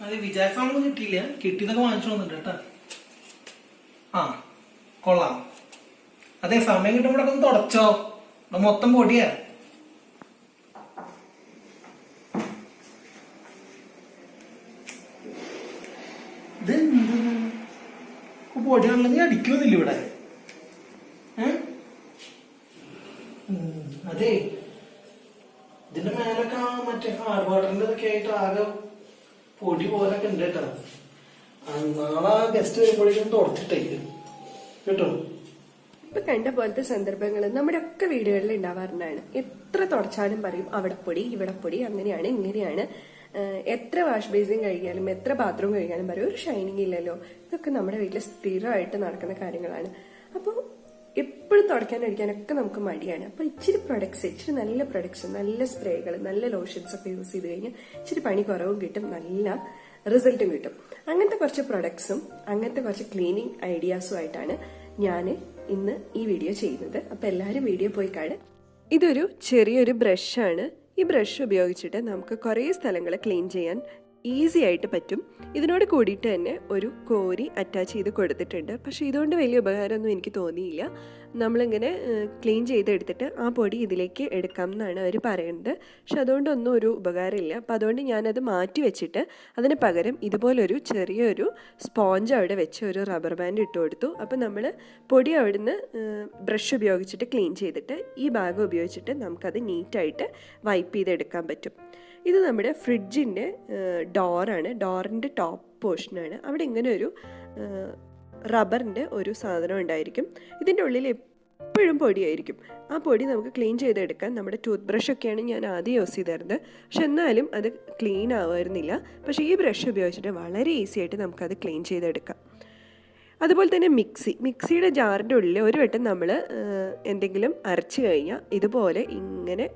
അതെ വിചാരിച്ചാണൊന്നും കിട്ടിയില്ല, കിട്ടിയതൊക്കെ വാങ്ങിച്ചു വന്നിട്ട് കേട്ടാ. ആ കൊള്ളാം. അതെ സമയം കിട്ടുമ്പോഴൊക്കെ ഒന്ന് തുടച്ചോ, മൊത്തം പൊടിയാ. ഇത് പൊടിയാണല്ലോ, നീ അടിക്കുന്നില്ല ഇവിടെ. അതെ ഇതിന്റെ മേലൊക്കെ മറ്റേ ഹാർഡ് വാട്ടറിന്റെ ഇതൊക്കെ ആയിട്ട് ആകെ പൊടി പോലൊക്കെ ഉണ്ട് കേട്ടോ. നാളെ ഗസ്റ്റ് വരുമ്പോഴേക്കും തുടച്ചിട്ടേക്ക് കേട്ടോ. ഇപ്പൊ കണ്ട പോലത്തെ സന്ദർഭങ്ങൾ നമ്മുടെ ഒക്കെ വീടുകളിൽ ഉണ്ടാവാറുണ്ടാണ്. എത്ര തുടച്ചാലും പറയും അവിടെ പൊടി ഇവിടെ പൊടി, അങ്ങനെയാണ് ഇങ്ങനെയാണ്. എത്ര വാഷ് ബേസിൻ കഴിക്കാനും എത്ര ബാത്റൂം കഴിക്കാനും പറയും ഒരു ഷൈനിങ് ഇല്ലല്ലോ. ഇതൊക്കെ നമ്മുടെ വീട്ടിൽ സ്ഥിരമായിട്ട് നടക്കുന്ന കാര്യങ്ങളാണ്. അപ്പോൾ എപ്പോഴും തുടയ്ക്കാൻ അടിക്കാനൊക്കെ നമുക്ക് മടിയാണ്. അപ്പൊ ഇച്ചിരി പ്രൊഡക്ട്സ്, ഇച്ചിരി നല്ല പ്രൊഡക്ട്സ്, നല്ല സ്പ്രേകൾ, നല്ല ലോഷൻസ് ഒക്കെ യൂസ് ചെയ്ത് കഴിഞ്ഞാൽ ഇച്ചിരി പണി കുറവും കിട്ടും, നല്ല റിസൾട്ടും കിട്ടും. അങ്ങനത്തെ കുറച്ച് പ്രൊഡക്ട്സും അങ്ങനത്തെ കുറച്ച് ക്ലീനിങ് ഐഡിയാസും ആയിട്ടാണ് ഞാൻ ഇന്ന് ഈ വീഡിയോ ചെയ്യുന്നത്. അപ്പൊ എല്ലാവരും വീഡിയോ പോയി കാണും. ഇതൊരു ചെറിയൊരു ബ്രഷാണ്. ഈ ബ്രഷ് ഉപയോഗിച്ചിട്ട് നമുക്ക് കുറേ സ്ഥലങ്ങൾ ക്ലീൻ ചെയ്യാൻ ഈസി ആയിട്ട് പറ്റും. ഇതിനോട് കൂടിയിട്ട് തന്നെ ഒരു കോരി അറ്റാച്ച് ചെയ്ത് കൊടുത്തിട്ടുണ്ട്. പക്ഷേ ഇതുകൊണ്ട് വലിയ ഉപകാരമൊന്നും എനിക്ക് തോന്നിയില്ല. നമ്മളിങ്ങനെ ക്ലീൻ ചെയ്തെടുത്തിട്ട് ആ പൊടി ഇതിലേക്ക് എടുക്കാം എന്നാണ് അവർ പറയുന്നത്. പക്ഷെ അതുകൊണ്ടൊന്നും ഒരു ഉപകാരമില്ല. അപ്പം അതുകൊണ്ട് ഞാനത് മാറ്റി വെച്ചിട്ട് അതിന് പകരം ഇതുപോലൊരു ചെറിയൊരു സ്പോഞ്ച് അവിടെ വെച്ച് ഒരു റബ്ബർ ബാൻഡ് ഇട്ട് കൊടുത്തു. അപ്പം നമ്മൾ പൊടി അവിടുന്ന് ബ്രഷ് ഉപയോഗിച്ചിട്ട് ക്ലീൻ ചെയ്തിട്ട് ഈ ഭാഗം ഉപയോഗിച്ചിട്ട് നമുക്കത് നീറ്റായിട്ട് വൈപ്പ് ചെയ്തെടുക്കാൻ പറ്റും. ഇത് നമ്മുടെ ഫ്രിഡ്ജിൻ്റെ ഡോറാണ്, ഡോറിൻ്റെ ടോപ്പ് പോർഷനാണ്. അവിടെ ഇങ്ങനെ ഒരു റബ്ബറിൻ്റെ ഒരു സാധനം ഉണ്ടായിരിക്കും. ഇതിൻ്റെ ഉള്ളിൽ എപ്പോഴും പൊടിയായിരിക്കും. ആ പൊടി നമുക്ക് ക്ലീൻ ചെയ്തെടുക്കാൻ നമ്മുടെ ടൂത്ത് ബ്രഷൊക്കെയാണ് ഞാൻ ആദ്യം യൂസ് ചെയ്തിരുന്നത്. പക്ഷെ എന്നാലും അത് ക്ലീൻ ആവുമായിരുന്നില്ല. പക്ഷേ ഈ ബ്രഷ് ഉപയോഗിച്ചിട്ട് വളരെ ഈസി ആയിട്ട് നമുക്കത് ക്ലീൻ ചെയ്തെടുക്കാം. അതുപോലെ തന്നെ മിക്സിയുടെ ജാറിൻ്റെ ഉള്ളിൽ ഒരു വട്ടം നമ്മൾ എന്തെങ്കിലും അരച്ച് കഴിഞ്ഞാൽ ഇതുപോലെ ഇങ്ങനെ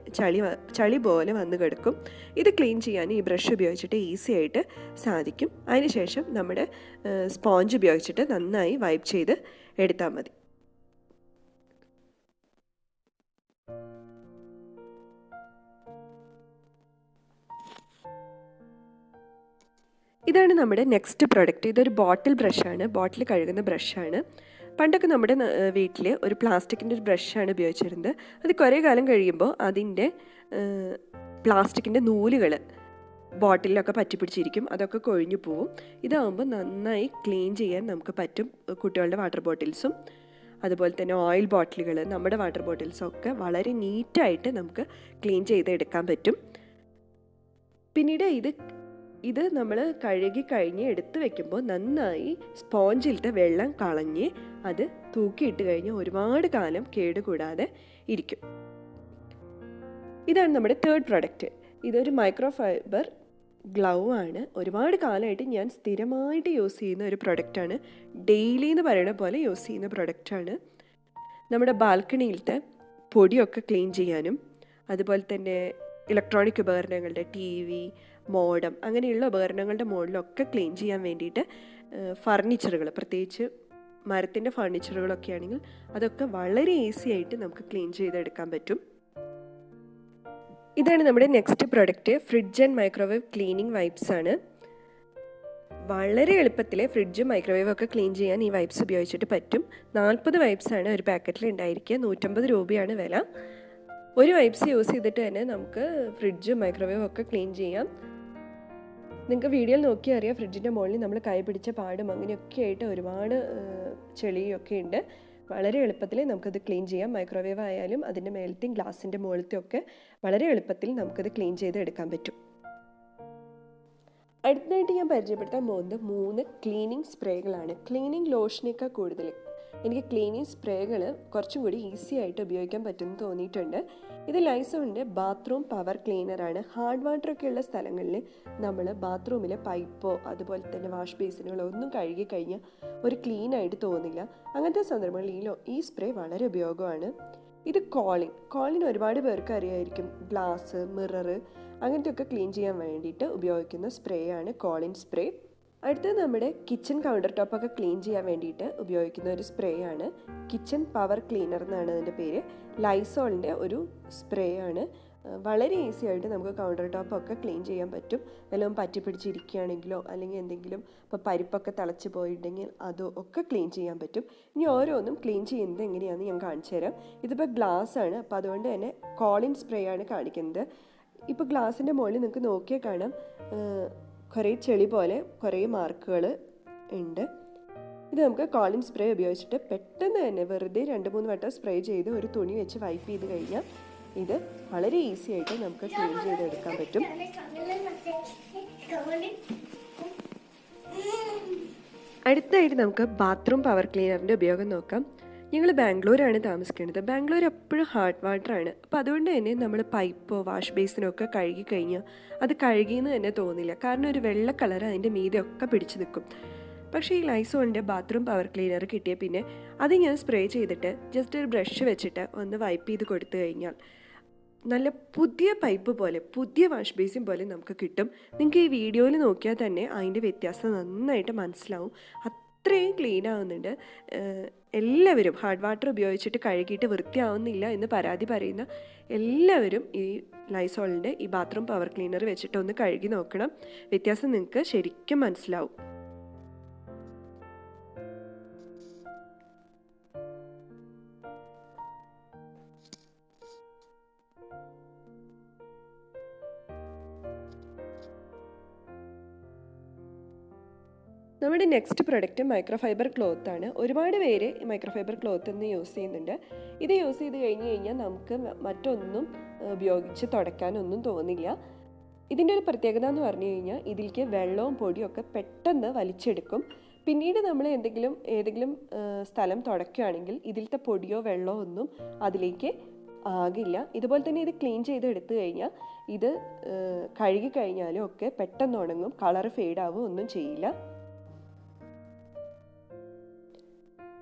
ചളി പോലെ വന്ന് കിടക്കും. ഇത് ക്ലീൻ ചെയ്യാൻ ഈ ബ്രഷ് ഉപയോഗിച്ചിട്ട് ഈസി ആയിട്ട് സാധിക്കും. അതിനുശേഷം നമ്മുടെ സ്പോഞ്ച് ഉപയോഗിച്ചിട്ട് നന്നായി വൈപ്പ് ചെയ്ത് എടുത്താൽ മതി. ഇതാണ് നമ്മുടെ നെക്സ്റ്റ് പ്രൊഡക്റ്റ്. ഇതൊരു ബോട്ടിൽ ബ്രഷാണ്, ബോട്ടിൽ കഴുകുന്ന ബ്രഷാണ്. പണ്ടൊക്കെ നമ്മുടെ വീട്ടിൽ ഒരു പ്ലാസ്റ്റിക്കിൻ്റെ ഒരു ബ്രഷാണ് ഉപയോഗിച്ചിരുന്നത്. അത് കുറേ കാലം കഴിയുമ്പോൾ അതിൻ്റെ പ്ലാസ്റ്റിക്കിൻ്റെ നൂലുകൾ ബോട്ടിലൊക്കെ പറ്റിപ്പിടിച്ചിരിക്കും, അതൊക്കെ കൊഴിഞ്ഞു പോവും. ഇതാകുമ്പോൾ നന്നായി ക്ലീൻ ചെയ്യാൻ നമുക്ക് പറ്റും. കുട്ടികളുടെ വാട്ടർ ബോട്ടിൽസും അതുപോലെ തന്നെ ഓയിൽ ബോട്ടിലുകൾ, നമ്മുടെ വാട്ടർ ബോട്ടിൽസും ഒക്കെ വളരെ നീറ്റായിട്ട് നമുക്ക് ക്ലീൻ ചെയ്തെടുക്കാൻ പറ്റും. പിന്നീട് ഇത് നമ്മൾ കഴുകി കഴിഞ്ഞ് എടുത്ത് വെക്കുമ്പോൾ നന്നായി സ്പോഞ്ചിലത്തെ വെള്ളം കളഞ്ഞ് അത് തൂക്കിയിട്ട് കഴിഞ്ഞ് ഒരുപാട് കാലം കേടുകൂടാതെ ഇരിക്കും. ഇതാണ് നമ്മുടെ തേർഡ് പ്രൊഡക്റ്റ്. ഇതൊരു മൈക്രോ ഫൈബർ ഗ്ലൗ ആണ്. ഒരുപാട് കാലമായിട്ട് ഞാൻ സ്ഥിരമായിട്ട് യൂസ് ചെയ്യുന്ന ഒരു പ്രൊഡക്റ്റാണ്. ഡെയിലി എന്ന് പറയുന്ന പോലെ യൂസ് ചെയ്യുന്ന പ്രൊഡക്റ്റാണ്. നമ്മുടെ ബാൽക്കണിയിലത്തെ പൊടിയൊക്കെ ക്ലീൻ ചെയ്യാനും അതുപോലെ തന്നെ ഇലക്ട്രോണിക് ഉപകരണങ്ങളുടെ TV, മോഡം അങ്ങനെയുള്ള ഉപകരണങ്ങളുടെ മുകളിലൊക്കെ ക്ലീൻ ചെയ്യാൻ വേണ്ടിയിട്ട് ഫർണിച്ചറുകൾ, പ്രത്യേകിച്ച് മരത്തിൻ്റെ ഫർണിച്ചറുകളൊക്കെ ആണെങ്കിൽ അതൊക്കെ വളരെ ഈസി ആയിട്ട് നമുക്ക് ക്ലീൻ ചെയ്തെടുക്കാൻ പറ്റും. ഇതാണ് നമ്മുടെ next product. Fridge and microwave cleaning wipes ആണ്. വളരെ എളുപ്പത്തിൽ ഫ്രിഡ്ജും മൈക്രോവേവും ഒക്കെ ക്ലീൻ ചെയ്യാൻ ഈ വൈപ്സ് ഉപയോഗിച്ചിട്ട് പറ്റും. 40 വൈപ്സാണ് ഒരു പാക്കറ്റിൽ ഉണ്ടായിരിക്കുക. 150 രൂപയാണ് വില. ഒരു വൈപ്സ് യൂസ് ചെയ്തിട്ട് തന്നെ നമുക്ക് ഫ്രിഡ്ജും മൈക്രോവേവും ഒക്കെ ക്ലീൻ ചെയ്യാം. നിങ്ങൾക്ക് വീഡിയോയിൽ നോക്കിയാൽ അറിയാം, ഫ്രിഡ്ജിൻ്റെ മുകളിൽ നമ്മൾ കൈ പിടിച്ച പാടും അങ്ങനെയൊക്കെ ആയിട്ട് ഒരുപാട് ചെളിയൊക്കെ ഉണ്ട്. വളരെ എളുപ്പത്തിൽ നമുക്കത് ക്ലീൻ ചെയ്യാം. മൈക്രോവേവ് ആയാലും അതിൻ്റെ മേലത്തെയും ഗ്ലാസിൻ്റെ മുകളിലത്തെയും ഒക്കെ വളരെ എളുപ്പത്തിൽ നമുക്കത് ക്ലീൻ ചെയ്ത് എടുക്കാൻ പറ്റും. അടുത്തതായിട്ട് ഞാൻ പരിചയപ്പെടുത്താൻ പോകുന്നത് 3 ക്ലീനിങ് സ്പ്രേകളാണ്. ക്ലീനിങ് ലോഷനേക്കാൾ കൂടുതൽ എനിക്ക് ക്ലീനിങ് സ്പ്രേകൾ കുറച്ചും കൂടി ഈസി ആയിട്ട് ഉപയോഗിക്കാൻ പറ്റുമെന്ന് തോന്നിയിട്ടുണ്ട്. ഇത് ലൈസോളിൻ്റെ ബാത്റൂം പവർ ക്ലീനറാണ്. ഹാർഡ് വാട്ടറൊക്കെ ഉള്ള സ്ഥലങ്ങളിൽ നമ്മൾ ബാത്റൂമിലെ പൈപ്പോ അതുപോലെ തന്നെ വാഷ് ബേസിനുകളോ ഒന്നും കഴുകി കഴിഞ്ഞാൽ ഒരു ക്ലീനായിട്ട് തോന്നില്ല. അങ്ങനത്തെ സന്ദർഭങ്ങളിൽ ഈ സ്പ്രേ വളരെ ഉപയോഗമാണ്. ഇത് കോളിൻ ഒരുപാട് പേർക്ക് അറിയായിരിക്കും. ഗ്ലാസ്, മിറർ അങ്ങനത്തെയൊക്കെ ക്ലീൻ ചെയ്യാൻ വേണ്ടിയിട്ട് ഉപയോഗിക്കുന്ന സ്പ്രേ ആണ് കോളിൻ സ്പ്രേ. അടുത്തത് നമ്മുടെ കിച്ചൺ കൗണ്ടർ ടോപ്പൊക്കെ ക്ലീൻ ചെയ്യാൻ വേണ്ടിയിട്ട് ഉപയോഗിക്കുന്ന ഒരു സ്പ്രേ ആണ്. കിച്ചൺ പവർ ക്ലീനർ എന്നാണ് അതിൻ്റെ പേര്. ലൈസോളിൻ്റെ ഒരു സ്പ്രേ ആണ്. വളരെ ഈസി ആയിട്ട് നമുക്ക് കൗണ്ടർ ടോപ്പൊക്കെ ക്ലീൻ ചെയ്യാൻ പറ്റും. വല്ലതും പറ്റി പിടിച്ചിരിക്കുകയാണെങ്കിലോ അല്ലെങ്കിൽ എന്തെങ്കിലും ഇപ്പോൾ പരിപ്പൊക്കെ തിളച്ച് പോയിട്ടുണ്ടെങ്കിൽ അതോ ഒക്കെ ക്ലീൻ ചെയ്യാൻ പറ്റും. ഇനി ഓരോന്നും ക്ലീൻ ചെയ്യുന്നത് എങ്ങനെയാണെന്ന് ഞാൻ കാണിച്ചു തരാം. ഇതിപ്പോൾ ഗ്ലാസ് ആണ്, അപ്പോൾ അതുകൊണ്ട് തന്നെ കോളിൻ സ്പ്രേ ആണ് കാണിക്കുന്നത്. ഇപ്പോൾ ഗ്ലാസിൻ്റെ മുകളിൽ നിങ്ങൾക്ക് നോക്കിയാൽ കാണാം കുറേ ചെളി പോലെ കുറേ മാർക്കുകൾ ഉണ്ട്. ഇത് നമുക്ക് കോളിൻ സ്പ്രേ ഉപയോഗിച്ചിട്ട് പെട്ടെന്ന് തന്നെ വെറുതെ 2-3 വട്ടം സ്പ്രേ ചെയ്ത് ഒരു തുണി വെച്ച് വൈപ്പ് ചെയ്ത് കഴിഞ്ഞാൽ ഇത് വളരെ ഈസി ആയിട്ട് നമുക്ക് ക്ലീൻ ചെയ്തെടുക്കാൻ പറ്റും. അടുത്തായിട്ട് നമുക്ക് ബാത്റൂം പവർ ക്ലീനറിൻ്റെ ഉപയോഗം നോക്കാം. ഞങ്ങൾ ബാംഗ്ലൂരാണ് താമസിക്കുന്നത്. ബാംഗ്ലൂർ എപ്പോഴും ഹാർഡ് വാട്ടറാണ്. അപ്പോൾ അതുകൊണ്ട് തന്നെ നമ്മൾ പൈപ്പോ വാഷ് ബേസിനോ ഒക്കെ കഴുകി കഴിഞ്ഞാൽ അത് കഴുകിയെന്ന് തന്നെ തോന്നില്ല. കാരണം ഒരു വെള്ള കളർ അതിൻ്റെ മീതെയൊക്കെ പിടിച്ച് നിൽക്കും. പക്ഷേ ഈ ലൈസോളിൻ്റെ ബാത്റൂം പവർ ക്ലീനർ കിട്ടിയ പിന്നെ അത് ഞാൻ സ്പ്രേ ചെയ്തിട്ട് ജസ്റ്റ് ഒരു ബ്രഷ് വെച്ചിട്ട് ഒന്ന് വൈപ്പ് ചെയ്ത് കൊടുത്തു കഴിഞ്ഞാൽ നല്ല പുതിയ പൈപ്പ് പോലെ പുതിയ വാഷ് ബേസിൻ പോലെ നമുക്ക് കിട്ടും. നിങ്ങൾക്ക് ഈ വീഡിയോയിൽ നോക്കിയാൽ തന്നെ അതിൻ്റെ വ്യത്യാസം നന്നായിട്ട് മനസ്സിലാവും. അത്രയും ക്ലീൻ ആവുന്നുണ്ട്. എല്ലാവരും ഹാർഡ് വാട്ടർ ഉപയോഗിച്ചിട്ട് കഴുകിയിട്ട് വൃത്തിയാവുന്നില്ല എന്ന് പരാതി പറയുന്ന എല്ലാവരും ഈ ലൈസോളിൻ്റെ ഈ ബാത്റൂം പവർ ക്ലീനർ വെച്ചിട്ട് ഒന്ന് കഴുകി നോക്കണം. വ്യത്യാസം നിങ്ങൾക്ക് ശരിക്കും മനസ്സിലാവും. നമ്മുടെ നെക്സ്റ്റ് പ്രൊഡക്റ്റ് മൈക്രോഫൈബർ ക്ലോത്താണ്. ഒരുപാട് പേര് ഈ മൈക്രോഫൈബർ ക്ലോത്ത് ഇന്ന് യൂസ് ചെയ്യുന്നുണ്ട്. ഇത് യൂസ് ചെയ്ത് കഴിഞ്ഞ് കഴിഞ്ഞാൽ നമുക്ക് മറ്റൊന്നും ഉപയോഗിച്ച് തുടയ്ക്കാനൊന്നും തോന്നില്ല. ഇതിൻ്റെ ഒരു പ്രത്യേകത എന്ന് പറഞ്ഞു കഴിഞ്ഞാൽ ഇതിലേക്ക് വെള്ളവും പൊടിയും ഒക്കെ പെട്ടെന്ന് വലിച്ചെടുക്കും. പിന്നീട് നമ്മൾ ഏതെങ്കിലും സ്ഥലം തുടയ്ക്കുകയാണെങ്കിൽ ഇതിലത്തെ പൊടിയോ വെള്ളമോ ഒന്നും അതിലേക്ക് ആകില്ല. ഇതുപോലെ തന്നെ ഇത് ക്ലീൻ ചെയ്ത് എടുത്തു കഴിഞ്ഞാൽ ഇത് കഴുകി കഴിഞ്ഞാലും ഒക്കെ പെട്ടെന്ന് ഉണങ്ങും. കളർ ഫെയ്ഡാവും ഒന്നും ചെയ്യില്ല.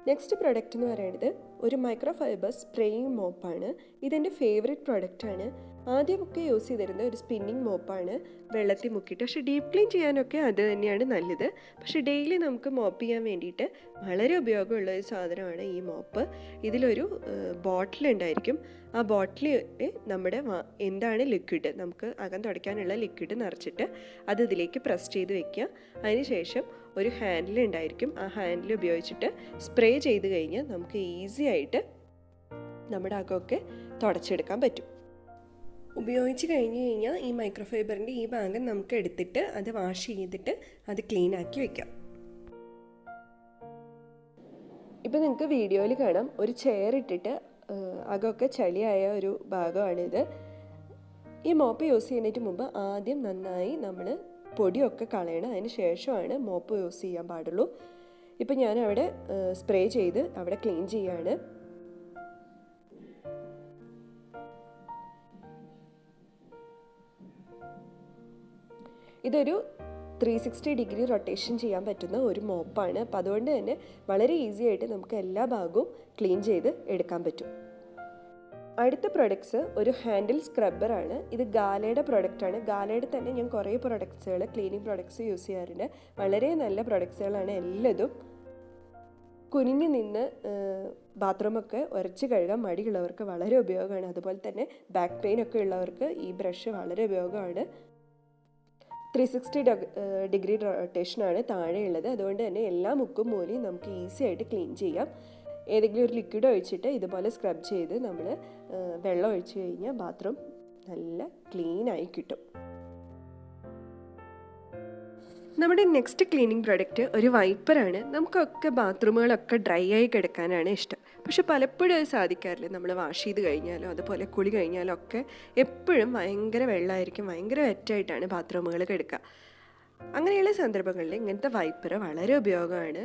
നെക്സ്റ്റ് പ്രൊഡക്റ്റ് എന്ന് പറയുന്നത് ഒരു മൈക്രോഫൈബർ സ്പ്രേയിങ് മോപ്പാണ്. ഇതെൻ്റെ ഫേവറേറ്റ് പ്രൊഡക്റ്റാണ്. ആദ്യമൊക്കെ യൂസ് ചെയ്തിരുന്ന ഒരു സ്പിന്നിങ് മോപ്പാണ്, വെള്ളത്തിൽ മുക്കിയിട്ട്. പക്ഷേ ഡീപ്പ് ക്ലീൻ ചെയ്യാനൊക്കെ അത് തന്നെയാണ് നല്ലത്. പക്ഷേ ഡെയിലി നമുക്ക് മോപ്പ് ചെയ്യാൻ വേണ്ടിയിട്ട് വളരെ ഉപയോഗമുള്ള ഒരു സാധനമാണ് ഈ മോപ്പ്. ഇതിലൊരു ബോട്ടിലുണ്ടായിരിക്കും. ആ ബോട്ടിൽ നമ്മുടെ എന്താണ് ലിക്വിഡ്, നമുക്ക് അകം തുടയ്ക്കാനുള്ള ലിക്വിഡ് നിറച്ചിട്ട് അത് ഇതിലേക്ക് പ്രസ് ചെയ്ത് വെക്കുക. അതിനുശേഷം ഒരു ഹാൻഡിൽ ഉണ്ടായിരിക്കും. ആ ഹാൻഡിൽ ഉപയോഗിച്ചിട്ട് സ്പ്രേ ചെയ്ത് കഴിഞ്ഞാൽ നമുക്ക് ഈസി ആയിട്ട് നമ്മുടെ അകമൊക്കെ തുടച്ചെടുക്കാൻ പറ്റും. ഉപയോഗിച്ച് കഴിഞ്ഞ് കഴിഞ്ഞാൽ ഈ മൈക്രോഫൈബറിൻ്റെ ഈ ഭാഗം നമുക്ക് എടുത്തിട്ട് അത് വാഷ് ചെയ്തിട്ട് അത് ക്ലീൻ ആക്കി വെക്കാം. ഇപ്പം നിങ്ങൾക്ക് വീഡിയോയിൽ കാണാം, ഒരു ചെയർ ഇട്ടിട്ട് അകമൊക്കെ ചളിയായ ഒരു ഭാഗമാണിത്. ഈ മോപ്പ് യൂസ് ചെയ്യുന്നതിന് മുമ്പ് ആദ്യം നന്നായി നമ്മൾ പൊടിയൊക്കെ കളയണം. അതിന് ശേഷമാണ് മോപ്പ് യൂസ് ചെയ്യാൻ പാടുള്ളൂ. ഇപ്പം ഞാൻ അവിടെ സ്പ്രേ ചെയ്ത് അവിടെ ക്ലീൻ ചെയ്യാണ്. ഇതൊരു 360 ഡിഗ്രി റൊട്ടേഷൻ ചെയ്യാൻ പറ്റുന്ന ഒരു മോപ്പാണ്. അപ്പോൾ അതുകൊണ്ട് തന്നെ വളരെ ഈസി ആയിട്ട് നമുക്ക് എല്ലാ ഭാഗവും ക്ലീൻ ചെയ്ത് എടുക്കാൻ പറ്റും. അടുത്ത പ്രൊഡക്ട്സ് ഒരു ഹാൻഡിൽ സ്ക്രബ്ബറാണ്. ഇത് ഗാലയുടെ പ്രൊഡക്റ്റാണ്. ഗാലയുടെ തന്നെ ഞാൻ കുറേ പ്രൊഡക്ട്സുകൾ ക്ലീനിങ് പ്രൊഡക്ട്സ് യൂസ് ചെയ്യാറുണ്ട്. വളരെ നല്ല പ്രൊഡക്ട്സുകളാണ് എല്ലതും. കുനിഞ്ഞു നിന്ന് ബാത്റൂമൊക്കെ ഉരച്ച് കഴുകാൻ മടിയുള്ളവർക്ക് വളരെ ഉപയോഗമാണ്. അതുപോലെ തന്നെ ബാക്ക് പെയിൻ ഒക്കെ ഉള്ളവർക്ക് ഈ ബ്രഷ് വളരെ ഉപയോഗമാണ്. 360 ഡിഗ്രി റൊട്ടേഷനാണ് താഴെയുള്ളത്. അതുകൊണ്ട് തന്നെ എല്ലാ മുക്കും മൂലയും നമുക്ക് ഈസി ആയിട്ട് ക്ലീൻ ചെയ്യാം. ഏതെങ്കിലും ഒരു ലിക്വിഡ് ഒഴിച്ചിട്ട് ഇതുപോലെ സ്ക്രബ് ചെയ്ത് നമ്മൾ വെള്ളം ഒഴിച്ച് കഴിഞ്ഞാൽ ബാത്റൂം നല്ല ക്ലീനായി കിട്ടും. നമ്മുടെ നെക്സ്റ്റ് ക്ലീനിങ് പ്രൊഡക്റ്റ് ഒരു വൈപ്പറാണ്. നമുക്കൊക്കെ ബാത്റൂമുകളൊക്കെ ഡ്രൈ ആയി കിടക്കാനാണ് ഇഷ്ടം. പക്ഷെ പലപ്പോഴും അത് സാധിക്കാറില്ല. നമ്മൾ വാഷ് ചെയ്ത് കഴിഞ്ഞാലോ അതുപോലെ കുളി കഴിഞ്ഞാലോ ഒക്കെ എപ്പോഴും ഭയങ്കര വെള്ളമായിരിക്കും, ഭയങ്കര വെറ്റായിട്ടാണ് ബാത്റൂമുകൾ കിടക്കുക. അങ്ങനെയുള്ള സന്ദർഭങ്ങളിൽ ഇങ്ങനത്തെ വൈപ്പർ വളരെ ഉപയോഗമാണ്.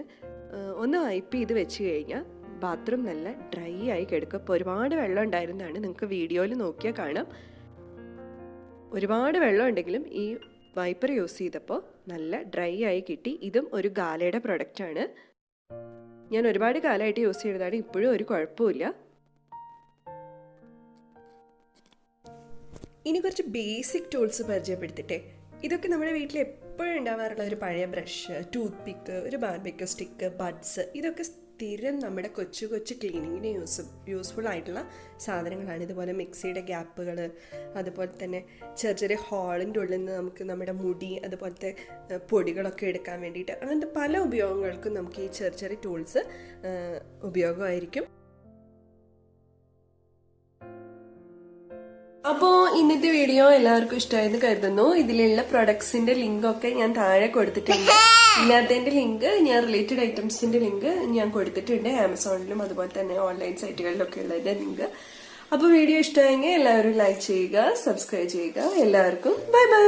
ഒന്ന് വൈപ്പ് ചെയ്ത് വെച്ച് കഴിഞ്ഞാൽ ബാത്റൂം നല്ല ഡ്രൈ ആയി കിടക്കും. ഇപ്പോൾ ഒരുപാട് വെള്ളം ഉണ്ടായിരുന്നതാണ്, നിങ്ങൾക്ക് വീഡിയോയിൽ നോക്കിയാൽ കാണാം. ഒരുപാട് വെള്ളം ഉണ്ടെങ്കിലും ഈ വൈപ്പർ യൂസ് ചെയ്തപ്പോൾ നല്ല ഡ്രൈ ആയി കിട്ടി. ഇതും ഒരു ഗാലയുടെ പ്രൊഡക്റ്റാണ്. ഞാൻ ഒരുപാട് കാലമായിട്ട് യൂസ് ചെയ്തതാണ്, ഇപ്പോഴും ഒരു കുഴപ്പമില്ല. ഇനി കുറച്ച് ബേസിക് ടൂൾസ് പരിചയപ്പെടുത്തിട്ടെ. ഇതൊക്കെ നമ്മുടെ വീട്ടിൽ എപ്പോഴും ഉണ്ടാവാറുള്ള ഒരു പഴയ ബ്രഷ്, ടൂത്ത് പിക്ക്, ഒരു ബാർബിക്യൂ സ്റ്റിക്ക്, ബഡ്സ്, ഇതൊക്കെ സ്ഥിരം നമ്മുടെ കൊച്ചു കൊച്ചു ക്ലീനിങ്ങിന് യൂസ്ഫുൾ ആയിട്ടുള്ള സാധനങ്ങളാണ്. ഇതുപോലെ മിക്സിയുടെ ഗ്യാപ്പുകൾ, അതുപോലെ തന്നെ ചെറിയ ചെറിയ ഹോളിൻ്റെ ഉള്ളിൽ നിന്ന് നമുക്ക് നമ്മുടെ മുടി അതുപോലത്തെ പൊടികളൊക്കെ എടുക്കാൻ വേണ്ടിയിട്ട്, അങ്ങനത്തെ പല ഉപയോഗങ്ങൾക്കും നമുക്ക് ഈ ചെറിയ ചെറിയ ടൂൾസ് ഉപയോഗമായിരിക്കും. അപ്പോൾ ഇന്നത്തെ വീഡിയോ എല്ലാവർക്കും ഇഷ്ടമായെന്ന് കരുതുന്നു. ഇതിലുള്ള പ്രൊഡക്ട്സിന്റെ ലിങ്ക് ഒക്കെ ഞാൻ താഴെ കൊടുത്തിട്ടുണ്ട്. ഇല്ലാത്തതിന്റെ ലിങ്ക്, ഞാൻ റിലേറ്റഡ് ഐറ്റംസിന്റെ ലിങ്ക് ഞാൻ കൊടുത്തിട്ടുണ്ട്. ആമസോണിലും അതുപോലെ തന്നെ ഓൺലൈൻ സൈറ്റുകളിലൊക്കെ ഉള്ളതിന്റെ ലിങ്ക്. അപ്പോൾ വീഡിയോ ഇഷ്ടമായെങ്കിൽ എല്ലാവരും ലൈക്ക് ചെയ്യുക, സബ്സ്ക്രൈബ് ചെയ്യുക. എല്ലാവർക്കും ബൈ ബൈ.